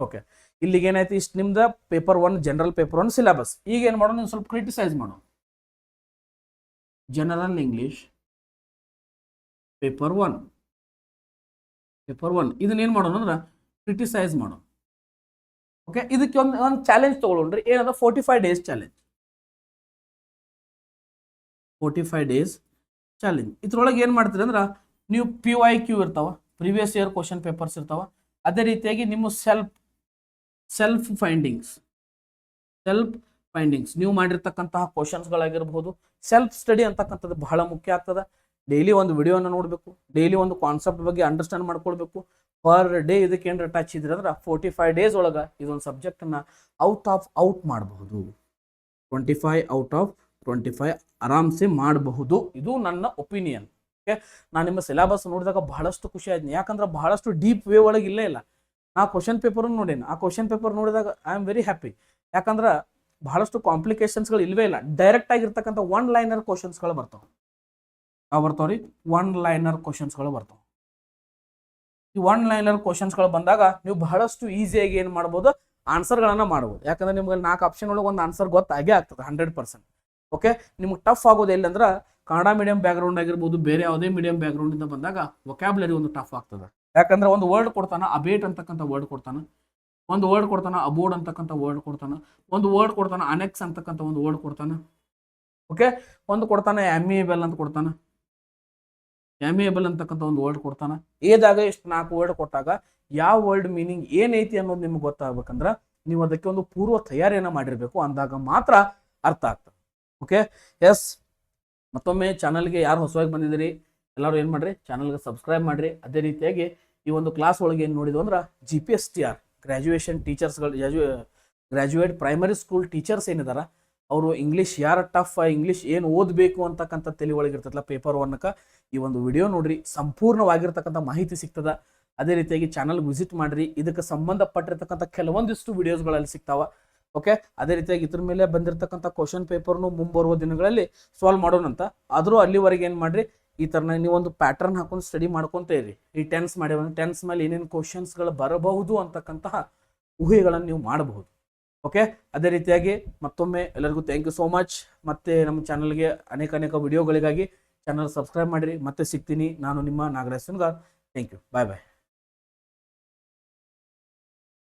ಓಕೆ, ಇಲ್ಲಿಗೆ ಏನಾಯ್ತು, ಇಷ್ಟು ನಿಮ್ದು ಪೇಪರ್ 1 ಜನರಲ್ ಪೇಪರ್ 1 ಸಿಲೆಬಸ್. ಈಗ ಏನು ಮಾಡೋಣ, ನೀವು ಸ್ವಲ್ಪ ಕ್ರಿಟಿಸೈಸ್ ಮಾಡೋಣ. ಜನರಲ್ ಇಂಗ್ಲಿಷ್ ಪೇಪರ್ 1 ಇದನ್ನ ಏನು ಮಾಡೋಣ ಅಂದ್ರೆ ಕ್ರಿಟಿಸೈಸ್ ಮಾಡೋಣ. ಓಕೆ, ಇದಕ್ಕೆ ಒಂದು ಚಾಲೆಂಜ್ ತಗೊಳ್ರಿ. ಏನದ, 45 ಡೇಸ್ ಚಾಲೆಂಜ್. 45 days challenge. ಇದ್ರೊಳಗೆ ಏನು ಮಾಡ್ತೀರಿ ಅಂದ್ರೆ, ನೀವು PYQ ಇರ್ತಾವ, ಪ್ರೀವಿಯಸ್ ಇಯರ್ ಕ್ವಶನ್ ಪೇಪರ್ಸ್ ಇರ್ತಾವ. ಅದೇ ರೀತಿಯಾಗಿ ನಿಮ್ಮ ಸೆಲ್ಫ್ ಫೈಂಡಿಂಗ್ಸ್ ನೀವು ಮಾಡಿರ್ತಕ್ಕಂತಹ ಕ್ವಶನ್ಸ್ಗಳಾಗಿರ್ಬೋದು. ಸೆಲ್ಫ್ ಸ್ಟಡಿ ಅಂತಕ್ಕಂಥದ್ದು ಬಹಳ ಮುಖ್ಯ ಆಗ್ತದೆ. ಡೈಲಿ ಒಂದು ವಿಡಿಯೋನ ನೋಡಬೇಕು, ಡೈಲಿ ಒಂದು ಕಾನ್ಸೆಪ್ಟ್ ಬಗ್ಗೆ ಅಂಡರ್ಸ್ಟ್ಯಾಂಡ್ ಮಾಡ್ಕೊಳ್ಬೇಕು. ಪರ್ ಡೇ ಇದಕ್ಕೆ ಏನಾರ ಟಚ್ ಇದ್ರೆ ಅಂದ್ರೆ 45 ಡೇಸ್ ಒಳಗೆ ಇದೊಂದು ಸಬ್ಜೆಕ್ಟನ್ನು ಔಟ್ ಮಾಡಬಹುದು. 25 ಔಟ್ ಆಫ್ 25 ಆರಾಮ್ಸೆ ಮಾಡಬಹುದು. ಇದು ನನ್ನ ಒಪಿನಿಯನ್. ಓಕೆ, ನಾನು ನಿಮ್ಮ ಸಿಲೆಬಸ್ ನೋಡಿದಾಗ ಬಹಳಷ್ಟು ಖುಷಿ ಆಯ್ತು. ಯಾಕಂದ್ರೆ ಬಹಳಷ್ಟು ಡೀಪ್ ವೇ ಒಳಗೆ ಇಲ್ಲ. ನಾ ಕ್ವಶನ್ ಪೇಪರ್ ನೋಡೇನು, ಆ ಕ್ವಶನ್ ಪೇಪರ್ ನೋಡಿದಾಗ ಐ ಆಮ್ ವೆರಿ ಹ್ಯಾಪಿ. ಯಾಕಂದ್ರೆ ಬಹಳಷ್ಟು ಕಾಂಪ್ಲಿಕೇಶನ್ಸ್ಗಳು ಇಲ್ವೇ ಇಲ್ಲ. ಡೈರೆಕ್ಟ್ ಆಗಿರ್ತಕ್ಕಂಥ 1 ಲೈನರ್ ಕ್ವಶನ್ಸ್ಗಳು ಬರ್ತಾವೆ. ಬರ್ತಾವ್ರಿ, 1 ಲೈನರ್ ಕ್ವಶನ್ಸ್ಗಳು ಬರ್ತಾವೆ. ಈ 1 ಲೈನರ್ ಕ್ವಶನ್ಸ್ಗಳು ಬಂದಾಗ ನೀವು ಬಹಳಷ್ಟು ಈಸಿಯಾಗಿ ಏನು ಮಾಡ್ಬೋದು, ಆನ್ಸರ್ಗಳನ್ನ ಮಾಡ್ಬೋದು. ಯಾಕಂದ್ರೆ ನಿಮ್ಗೆ 4 ಆಪ್ಷನ್ ಒಳಗೆ ಒಂದು ಆನ್ಸರ್ ಗೊತ್ತಾಗೇ ಆಗ್ತದೆ 100%. ಓಕೆ, ನಿಮ್ಗೆ ಟಫ್ ಆಗೋದು ಎಲ್ಲಂದ್ರೆ ಕನ್ನಡ ಮೀಡಿಯಂ ಬ್ಯಾಕ್ಗ್ರೌಂಡ್ ಆಗಿರ್ಬೋದು, ಬೇರೆ ಯಾವುದೇ ಮೀಡಿಯಂ ಬ್ಯಾಕ್ಗ್ರೌಂಡ್ ಇಂದ ಬಂದಾಗ ವೊಕ್ಯಾಬ್ಲರಿ ಒಂದು ಟಫ್ ಆಗ್ತದೆ. ಯಾಕಂದ್ರೆ ಒಂದು ವರ್ಡ್ ಕೊಡ್ತಾನ, ಅಬೇಟ್ ಅಂತಕ್ಕಂಥ ವರ್ಡ್ ಕೊಡ್ತಾನೆ, ಒಂದು ವರ್ಡ್ ಕೊಡ್ತಾನ, ಅಬೋರ್ಡ್ ಅಂತಕ್ಕಂಥ ವರ್ಡ್ ಕೊಡ್ತಾನೆ, ಒಂದು ವರ್ಡ್ ಕೊಡ್ತಾನೆ, ಅನೆಕ್ಸ್ ಅಂತಕ್ಕಂಥ ಒಂದು ವರ್ಡ್ ಕೊಡ್ತಾನೆ. ಓಕೆ, ಒಂದು ಕೊಡ್ತಾನೆ ಎಮಿಯೇಬಲ್ ಅಂತ ಕೊಡ್ತಾನೆ, ಎಮಿಯೇಬಲ್ ಅಂತಕ್ಕಂಥ ಒಂದು ವರ್ಡ್ ಕೊಡ್ತಾನೆ. ಏದಾಗ ಎಷ್ಟು 4 ವರ್ಡ್ ಕೊಟ್ಟಾಗ ಯಾವ ವರ್ಡ್ ಮೀನಿಂಗ್ ಏನೈತಿ ಅನ್ನೋದು ನಿಮ್ಗೆ ಗೊತ್ತಾಗಬೇಕಂದ್ರೆ ನೀವು ಅದಕ್ಕೆ ಒಂದು ಪೂರ್ವ ತಯಾರಿಯನ್ನು ಮಾಡಿರಬೇಕು. ಅಂದಾಗ ಮಾತ್ರ ಅರ್ಥ ಆಗ್ತದೆ. ಓಕೆ, ಎಸ್, ಮತ್ತೊಮ್ಮೆ ಚಾನಲ್ಗೆ ಯಾರು ಹೊಸವಾಗಿ ಬಂದಿದ್ದೀರಿ ಎಲ್ಲರೂ ಏನು ಮಾಡ್ರಿ, ಚಾನಲ್ಗೆ ಸಬ್ಸ್ಕ್ರೈಬ್ ಮಾಡಿರಿ. ಅದೇ ರೀತಿಯಾಗಿ ಈ ಒಂದು ಕ್ಲಾಸ್ ಒಳಗೆ ಏನು ನೋಡಿದ್ವು ಅಂದ್ರೆ GPSTR ಗ್ರ್ಯಾಜುಯೇಷನ್ ಟೀಚರ್ಸ್ಗಳು, ಗ್ರ್ಯಾಜುಯೇಟ್ ಪ್ರೈಮರಿ ಸ್ಕೂಲ್ ಟೀಚರ್ಸ್ ಏನಿದಾರ ಅವರು ಇಂಗ್ಲೀಷ್ ಯಾರು ಟಫ್, ಇಂಗ್ಲೀಷ್ ಏನು ಓದಬೇಕು ಅಂತಕ್ಕಂಥ ತಲೆ ಒಳಗಿರ್ತದಲ್ಲ ಪೇಪರ್ 1ಕ್ಕೆ ಈ ಒಂದು ವಿಡಿಯೋ ನೋಡ್ರಿ, ಸಂಪೂರ್ಣವಾಗಿರ್ತಕ್ಕಂಥ ಮಾಹಿತಿ ಸಿಗ್ತದ. ಅದೇ ರೀತಿಯಾಗಿ ಚಾನಲ್ಗೆ ವಿಸಿಟ್ ಮಾಡಿರಿ, ಇದಕ್ಕೆ ಸಂಬಂಧಪಟ್ಟಿರ್ತಕ್ಕಂಥ ಕೆಲವೊಂದಿಷ್ಟು ವಿಡಿಯೋಸ್ಗಳಲ್ಲಿ ಸಿಗ್ತಾವ. ಓಕೆ, ಅದೇ ರೀತಿಯಾಗಿ ಇದ್ರ ಮೇಲೆ ಬಂದಿರತಕ್ಕಂಥ ಕ್ವಶನ್ ಪೇಪರ್ನು ಮುಂಬರುವ ದಿನಗಳಲ್ಲಿ ಸಾಲ್ವ್ ಮಾಡೋಣಂತ. ಆದರೂ ಅಲ್ಲಿವರೆಗೆ ಏನು ಮಾಡ್ರಿ, ಈ ಥರನ ನೀವೊಂದು ಪ್ಯಾಟರ್ನ್ ಹಾಕೊಂಡು ಸ್ಟಡಿ ಮಾಡ್ಕೊತ ಇರಿ. ಈ ಟೆನ್ಸ್ ಮೇಲೆ ಏನೇನು ಕ್ವಶನ್ಸ್ಗಳು ಬರಬಹುದು ಅಂತಕ್ಕಂತಹ ಊಹೆಗಳನ್ನು ನೀವು ಮಾಡಬಹುದು. ಓಕೆ, ಅದೇ ರೀತಿಯಾಗಿ ಮತ್ತೊಮ್ಮೆ ಎಲ್ಲರಿಗೂ ಥ್ಯಾಂಕ್ ಯು ಸೋ ಮಚ್. ಮತ್ತೆ ನಮ್ಮ ಚಾನಲ್ಗೆ ಅನೇಕ ವಿಡಿಯೋಗಳಿಗಾಗಿ ಚಾನಲ್ ಸಬ್ಸ್ಕ್ರೈಬ್ ಮಾಡಿರಿ. ಮತ್ತೆ ಸಿಗ್ತೀನಿ, ನಾನು ನಿಮ್ಮ Nagaraj Sungar. Thank you, bye bye.